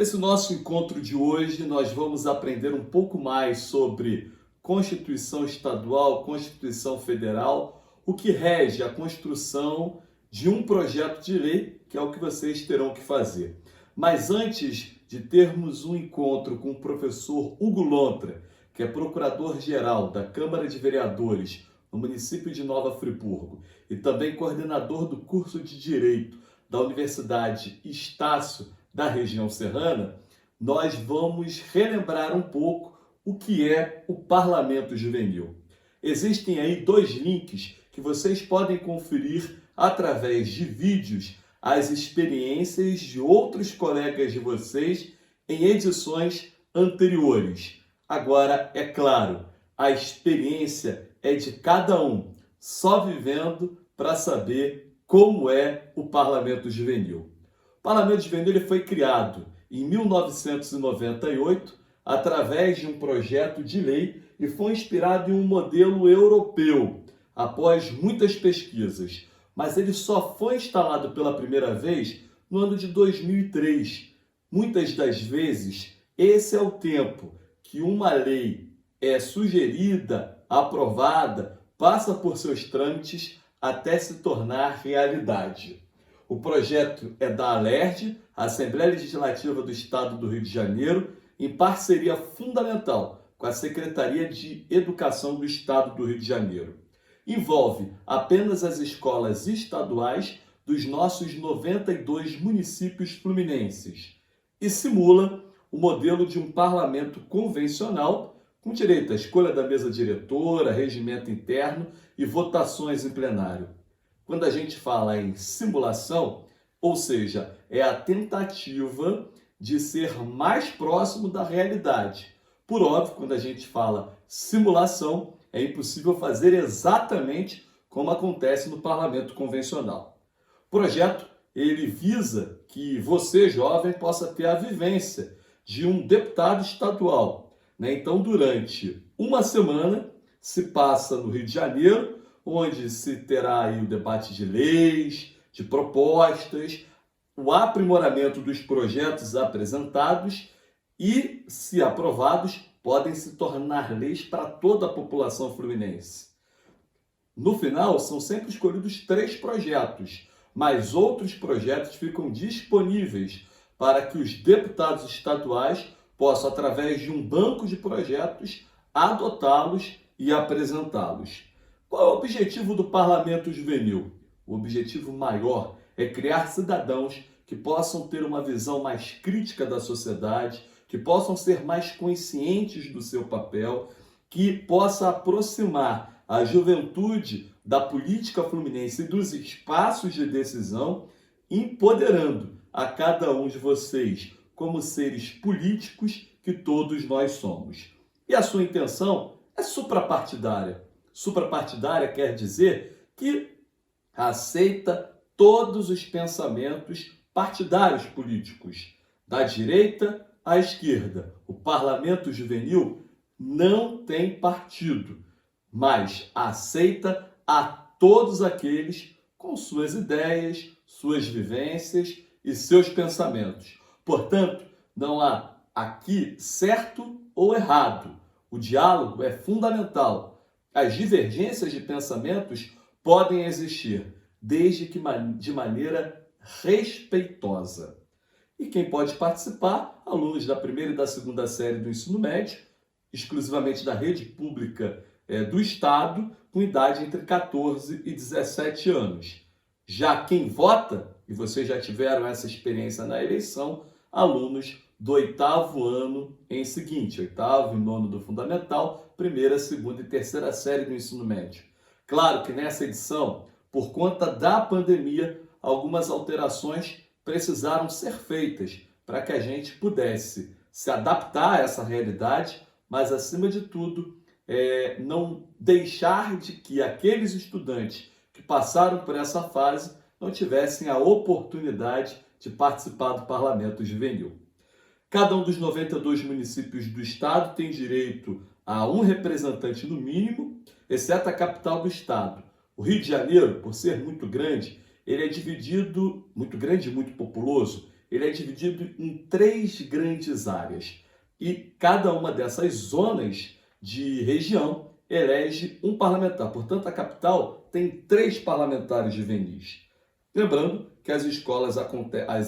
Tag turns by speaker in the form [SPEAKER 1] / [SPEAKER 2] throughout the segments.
[SPEAKER 1] Nesse nosso encontro de hoje, nós vamos aprender um pouco mais sobre Constituição Estadual, Constituição Federal, o que rege a construção de um projeto de lei, que é o que vocês terão que fazer. Mas antes de termos um encontro com o professor Hugo Lontra, que é procurador-geral da Câmara de Vereadores no município de Nova Friburgo e também coordenador do curso de Direito da Universidade Estácio da região serrana, nós vamos relembrar um pouco o que é o Parlamento Juvenil. Existem aí dois links que vocês podem conferir através de vídeos as experiências de outros colegas de vocês em edições anteriores. Agora, é claro, a experiência é de cada um, só vivendo para saber como é o Parlamento Juvenil. O Parlamento Juvenil foi criado em 1998 através de um projeto de lei e foi inspirado em um modelo europeu, após muitas pesquisas. Mas ele só foi instalado pela primeira vez no ano de 2003. Muitas das vezes, esse é o tempo que uma lei é sugerida, aprovada, passa por seus trâmites até se tornar realidade. O projeto é da ALERJ, a Assembleia Legislativa do Estado do Rio de Janeiro, em parceria fundamental com a Secretaria de Educação do Estado do Rio de Janeiro. Envolve apenas as escolas estaduais dos nossos 92 municípios fluminenses e simula o modelo de um parlamento convencional com direito à escolha da mesa diretora, regimento interno e votações em plenário. Quando a gente fala em simulação, ou seja, é a tentativa de ser mais próximo da realidade. Por óbvio, quando a gente fala simulação, é impossível fazer exatamente como acontece no parlamento convencional. O projeto, ele visa que você, jovem, possa ter a vivência de um deputado estadual. Então, durante uma semana, se passa no Rio de Janeiro, onde se terá aí o debate de leis, de propostas, o aprimoramento dos projetos apresentados e, se aprovados, podem se tornar leis para toda a população fluminense. No final, são sempre escolhidos 3 projetos, mas outros projetos ficam disponíveis para que os deputados estaduais possam, através de um banco de projetos, adotá-los e apresentá-los. Qual é o objetivo do Parlamento Juvenil? O objetivo maior é criar cidadãos que possam ter uma visão mais crítica da sociedade, que possam ser mais conscientes do seu papel, que possa aproximar a juventude da política fluminense e dos espaços de decisão, empoderando a cada um de vocês como seres políticos que todos nós somos. E a sua intenção é suprapartidária. Suprapartidária quer dizer que aceita todos os pensamentos partidários políticos, da direita à esquerda. O Parlamento Juvenil não tem partido, mas aceita a todos aqueles com suas ideias, suas vivências e seus pensamentos. Portanto, não há aqui certo ou errado. O diálogo é fundamental. As divergências de pensamentos podem existir, desde que de maneira respeitosa. E quem pode participar? Alunos da primeira e da segunda série do ensino médio, exclusivamente da rede pública do Estado, com idade entre 14 e 17 anos. Já quem vota, e vocês já tiveram essa experiência na eleição, alunos do 8º ano em seguinte, 8º e 9º do Fundamental, primeira, segunda e terceira série do ensino médio. Claro que nessa edição, por conta da pandemia, algumas alterações precisaram ser feitas para que a gente pudesse se adaptar a essa realidade, mas, acima de tudo, não deixar de que aqueles estudantes que passaram por essa fase não tivessem a oportunidade de participar do Parlamento Juvenil. Cada um dos 92 municípios do estado tem direito a um representante no mínimo, exceto a capital do estado. O Rio de Janeiro, por ser muito grande, ele é dividido, muito grande e muito populoso, ele é dividido em 3 grandes áreas. E cada uma dessas zonas de região elege um parlamentar. Portanto, a capital tem 3 parlamentares juvenis. Lembrando que as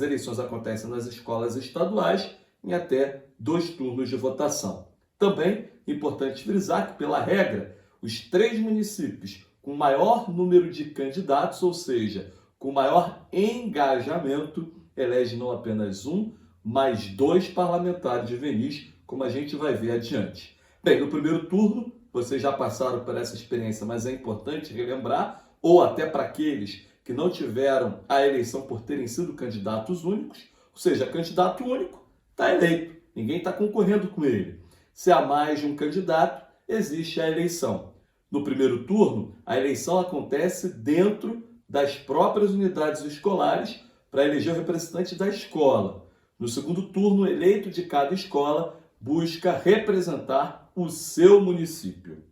[SPEAKER 1] eleições acontecem nas escolas estaduais em até 2 turnos de votação. Também é importante frisar que, pela regra, os 3 municípios com maior número de candidatos, ou seja, com maior engajamento, elegem não apenas um, mas 2 parlamentares juvenis, como a gente vai ver adiante. Bem, no primeiro turno, vocês já passaram por essa experiência, mas é importante relembrar, ou até para aqueles que não tiveram a eleição por terem sido candidatos únicos, ou seja, candidato único está eleito, ninguém está concorrendo com ele. Se há mais de um candidato, existe a eleição. No primeiro turno, a eleição acontece dentro das próprias unidades escolares para eleger o representante da escola. No segundo turno, o eleito de cada escola busca representar o seu município.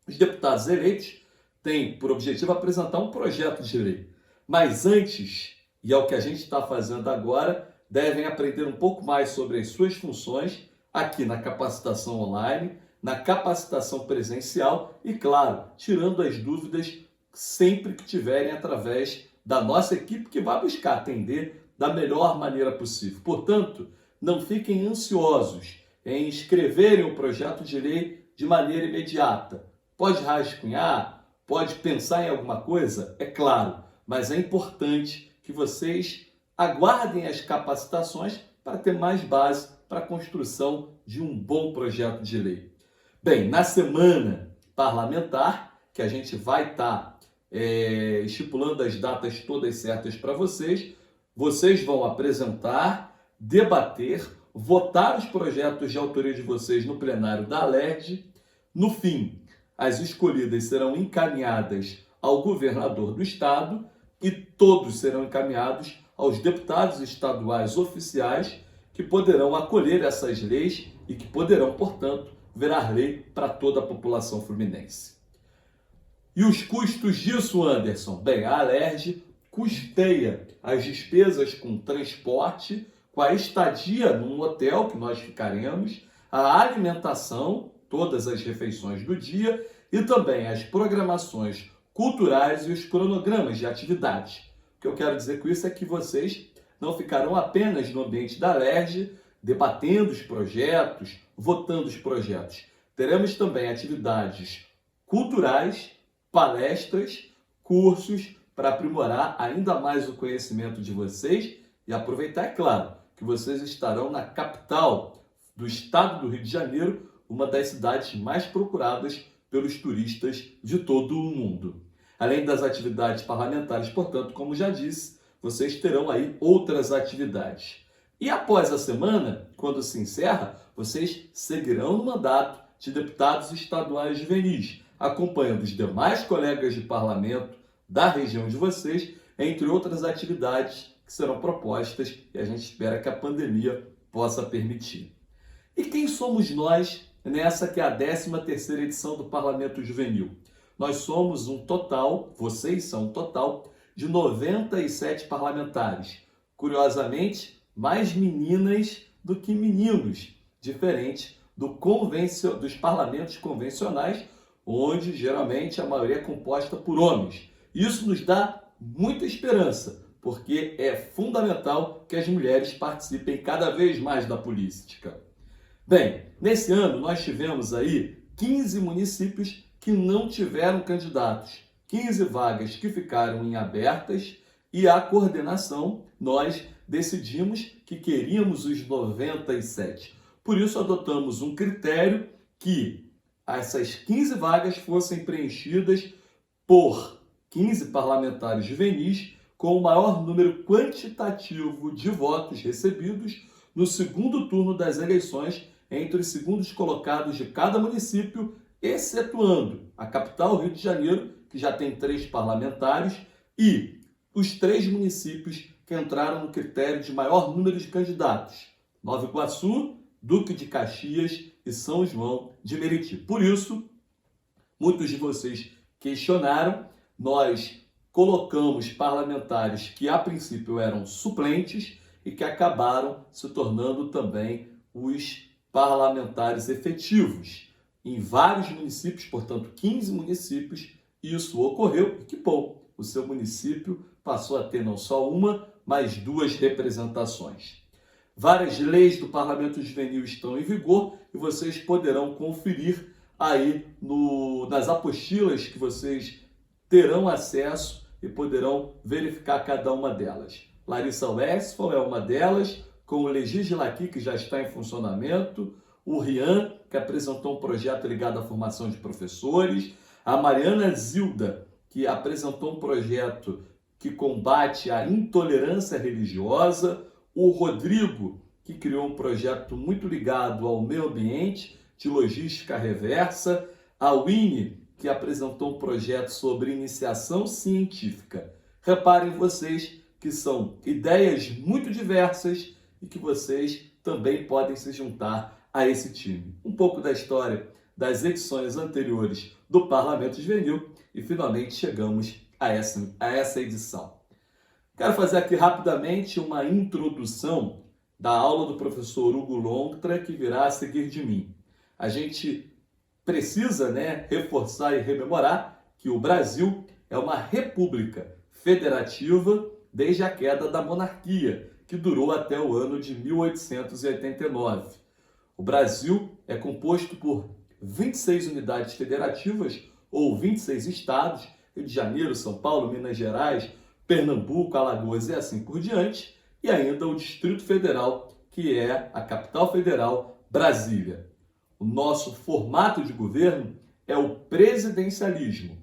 [SPEAKER 1] Os deputados eleitos têm por objetivo apresentar um projeto de lei. Mas antes, e é o que a gente está fazendo agora, devem aprender um pouco mais sobre as suas funções aqui na capacitação online, na capacitação presencial e, claro, tirando as dúvidas sempre que tiverem através da nossa equipe que vai buscar atender da melhor maneira possível. Portanto, não fiquem ansiosos em escreverem o projeto de lei de maneira imediata. Pode rascunhar, pode pensar em alguma coisa, é claro, mas é importante que vocês aguardem as capacitações para ter mais base para a construção de um bom projeto de lei. Bem, na semana parlamentar, que a gente vai estar estipulando as datas todas certas para vocês, vocês vão apresentar, debater, votar os projetos de autoria de vocês no plenário da ALERJ. No fim, as escolhidas serão encaminhadas ao governador do estado e todos serão encaminhados aos deputados estaduais oficiais que poderão acolher essas leis e que poderão, portanto, virar lei para toda a população fluminense. E os custos disso, Anderson? Bem, a ALERJ custeia as despesas com transporte, com a estadia num hotel que nós ficaremos, a alimentação, todas as refeições do dia e também as programações culturais e os cronogramas de atividades. O que eu quero dizer com isso é que vocês não ficarão apenas no ambiente da ALERJ debatendo os projetos, votando os projetos. Teremos também atividades culturais, palestras, cursos para aprimorar ainda mais o conhecimento de vocês e aproveitar, é claro, que vocês estarão na capital do estado do Rio de Janeiro, uma das cidades mais procuradas pelos turistas de todo o mundo. Além das atividades parlamentares, portanto, como já disse, vocês terão aí outras atividades. E após a semana, quando se encerra, vocês seguirão no mandato de deputados estaduais juvenis, acompanhando os demais colegas de parlamento da região de vocês, entre outras atividades que serão propostas e a gente espera que a pandemia possa permitir. E quem somos nós nessa que é a 13ª edição do Parlamento Juvenil? Nós somos um total, vocês são um total, de 97 parlamentares. Curiosamente, mais meninas do que meninos, diferente dos parlamentos convencionais, onde geralmente a maioria é composta por homens. Isso nos dá muita esperança, porque é fundamental que as mulheres participem cada vez mais da política. Bem, nesse ano nós tivemos aí 15 municípios que não tiveram candidatos, 15 vagas que ficaram em abertas e a coordenação, nós decidimos que queríamos os 97. Por isso adotamos um critério que essas 15 vagas fossem preenchidas por 15 parlamentares juvenis com o maior número quantitativo de votos recebidos no segundo turno das eleições entre os segundos colocados de cada município, excetuando a capital, Rio de Janeiro, que já tem 3 parlamentares, e os 3 municípios que entraram no critério de maior número de candidatos: Nova Iguaçu, Duque de Caxias e São João de Meriti. Por isso, muitos de vocês questionaram, nós colocamos parlamentares que a princípio eram suplentes e que acabaram se tornando também os parlamentares efetivos. Em vários municípios, portanto 15 municípios, isso ocorreu e que bom, o seu município passou a ter não só uma, mas duas representações. Várias leis do Parlamento Juvenil estão em vigor e vocês poderão conferir aí nas apostilas que vocês terão acesso e poderão verificar cada uma delas. Larissa Westphal é uma delas, com o Legislaqui, que já está em funcionamento, o Rian, que apresentou um projeto ligado à formação de professores, a Mariana Zilda, que apresentou um projeto que combate a intolerância religiosa, o Rodrigo, que criou um projeto muito ligado ao meio ambiente, de logística reversa, a Winnie, que apresentou um projeto sobre iniciação científica. Reparem vocês que são ideias muito diversas e que vocês também podem se juntar a esse time. Um pouco da história das edições anteriores do Parlamento Juvenil e finalmente chegamos a essa edição. Quero fazer aqui rapidamente uma introdução da aula do professor Hugo Lontra, que virá a seguir de mim. A gente precisa, reforçar e rememorar que o Brasil é uma república federativa desde a queda da monarquia, que durou até o ano de 1889. O Brasil é composto por 26 unidades federativas, ou 26 estados, Rio de Janeiro, São Paulo, Minas Gerais, Pernambuco, Alagoas e assim por diante, e ainda o Distrito Federal, que é a capital federal, Brasília. O nosso formato de governo é o presidencialismo,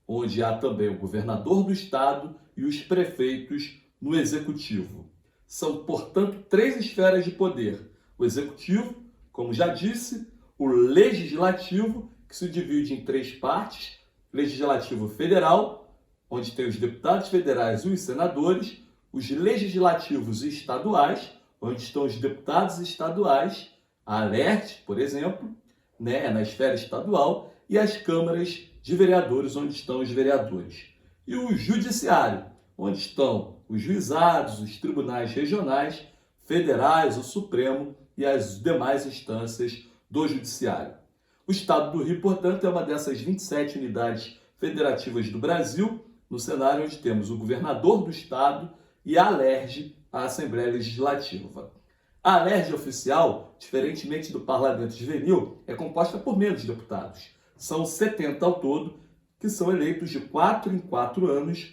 [SPEAKER 1] onde há também o governador do estado e os prefeitos no executivo. São, portanto, 3 esferas de poder. O executivo, como já disse, o legislativo, que se divide em 3 partes, legislativo federal, onde tem os deputados federais e os senadores, os legislativos estaduais, onde estão os deputados estaduais, a ALERJ, por exemplo, na esfera estadual, e as câmaras de vereadores, onde estão os vereadores. E o judiciário, onde estão os juizados, os tribunais regionais, federais, o Supremo e as demais instâncias do judiciário. O Estado do Rio, portanto, é uma dessas 27 unidades federativas do Brasil, no cenário onde temos o governador do Estado e a ALERJ, a Assembleia Legislativa. A ALERJ oficial, diferentemente do Parlamento Juvenil, é composta por menos deputados. São 70 ao todo, que são eleitos de 4 em 4 anos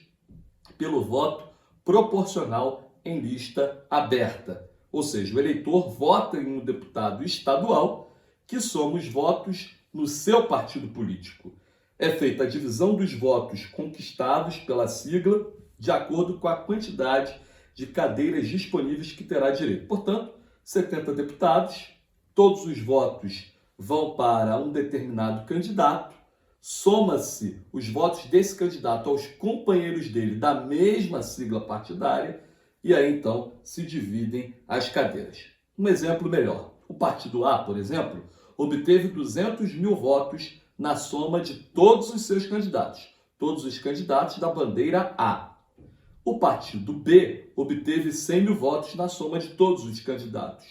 [SPEAKER 1] pelo voto proporcional em lista aberta. Ou seja, o eleitor vota em um deputado estadual, que soma os votos no seu partido político. É feita a divisão dos votos conquistados pela sigla de acordo com a quantidade de cadeiras disponíveis que terá direito. Portanto, 70 deputados, todos os votos vão para um determinado candidato, soma-se os votos desse candidato aos companheiros dele da mesma sigla partidária e aí então se dividem as cadeiras. Um exemplo melhor, o partido A, por exemplo, obteve 200 mil votos na soma de todos os seus candidatos, todos os candidatos da bandeira A. O partido B obteve 100 mil votos na soma de todos os candidatos.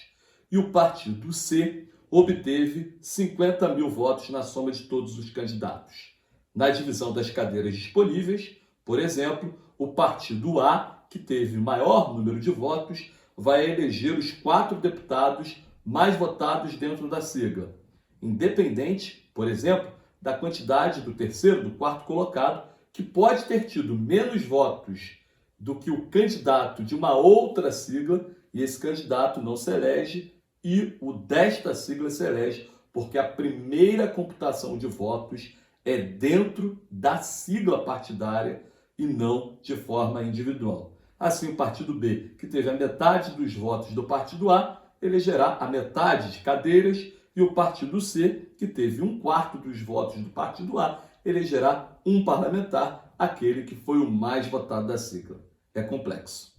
[SPEAKER 1] E o partido C obteve 50 mil votos na soma de todos os candidatos. Na divisão das cadeiras disponíveis, por exemplo, o partido A, que teve maior número de votos, vai eleger os 4 deputados mais votados dentro da sigla, independente, por exemplo, da quantidade do terceiro, do quarto colocado, que pode ter tido menos votos do que o candidato de uma outra sigla, e esse candidato não se elege, e o desta sigla se elege, porque a primeira computação de votos é dentro da sigla partidária e não de forma individual. Assim, o partido B, que teve a metade dos votos do partido A, elegerá a metade de cadeiras, e o partido C, que teve 1/4 dos votos do partido A, elegerá um parlamentar, aquele que foi o mais votado da sigla. É complexo.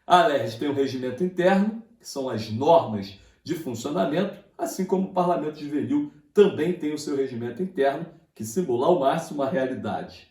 [SPEAKER 1] A ALERJ tem um regimento interno, que são as normas de funcionamento, assim como o Parlamento Juvenil também tem o seu regimento interno, que simula ao máximo a realidade.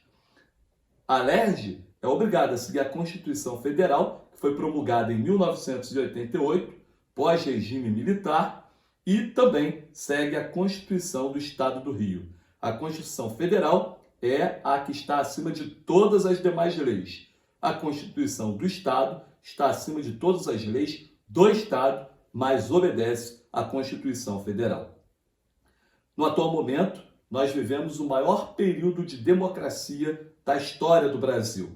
[SPEAKER 1] A ALERJ é obrigada a seguir a Constituição Federal, que foi promulgada em 1988, pós-regime militar, e também segue a Constituição do Estado do Rio. A Constituição Federal é a que está acima de todas as demais leis. A Constituição do Estado está acima de todas as leis do Estado, mas obedece à Constituição Federal. No atual momento, nós vivemos o maior período de democracia da história do Brasil.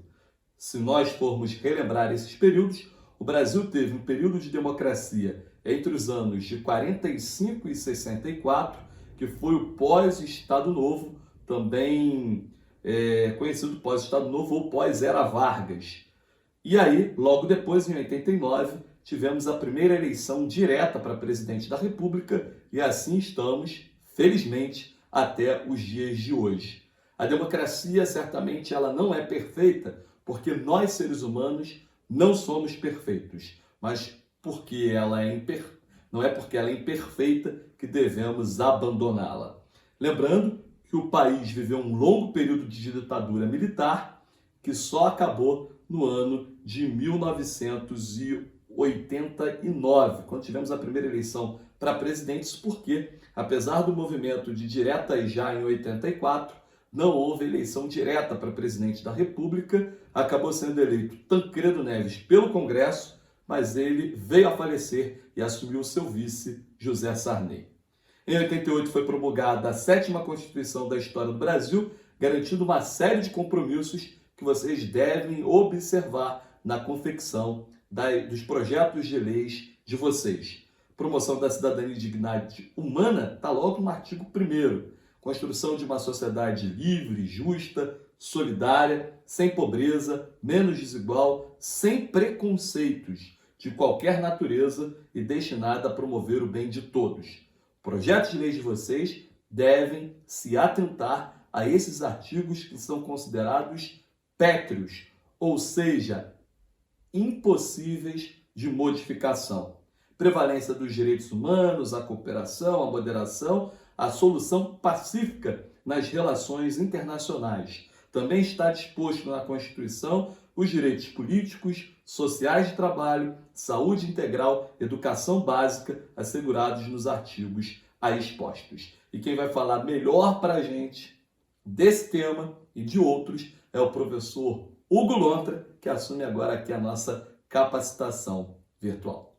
[SPEAKER 1] Se nós formos relembrar esses períodos, o Brasil teve um período de democracia entre os anos de 45 e 64, que foi o pós-Estado Novo, também conhecido pós-Estado Novo ou pós-Era Vargas. E aí, logo depois, em 89, tivemos a primeira eleição direta para presidente da República e assim estamos, felizmente, até os dias de hoje. A democracia, certamente, ela não é perfeita, porque nós, seres humanos, não somos perfeitos, mas porque não é porque ela é imperfeita que devemos abandoná-la. Lembrando que o país viveu um longo período de ditadura militar que só acabou no ano de 1989, quando tivemos a primeira eleição para presidentes, porque, apesar do movimento de diretas já em 84, não houve eleição direta para presidente da República, acabou sendo eleito Tancredo Neves pelo Congresso, mas ele veio a falecer e assumiu seu vice, José Sarney. Em 88 foi promulgada a 7ª Constituição da história do Brasil, garantindo uma série de compromissos que vocês devem observar na confecção dos projetos de leis de vocês. Promoção da cidadania e dignidade humana está logo no artigo 1º. Construção de uma sociedade livre, justa, solidária, sem pobreza, menos desigual, sem preconceitos de qualquer natureza e destinada a promover o bem de todos. Projetos de leis de vocês devem se atentar a esses artigos que são considerados pétreos, ou seja, impossíveis de modificação. Prevalência dos direitos humanos, a cooperação, a moderação, a solução pacífica nas relações internacionais. Também está disposto na Constituição os direitos políticos, sociais de trabalho, saúde integral, educação básica, assegurados nos artigos aí expostos. E quem vai falar melhor para a gente desse tema e de outros é o professor Hugo Lontra, que assume agora aqui a nossa capacitação virtual.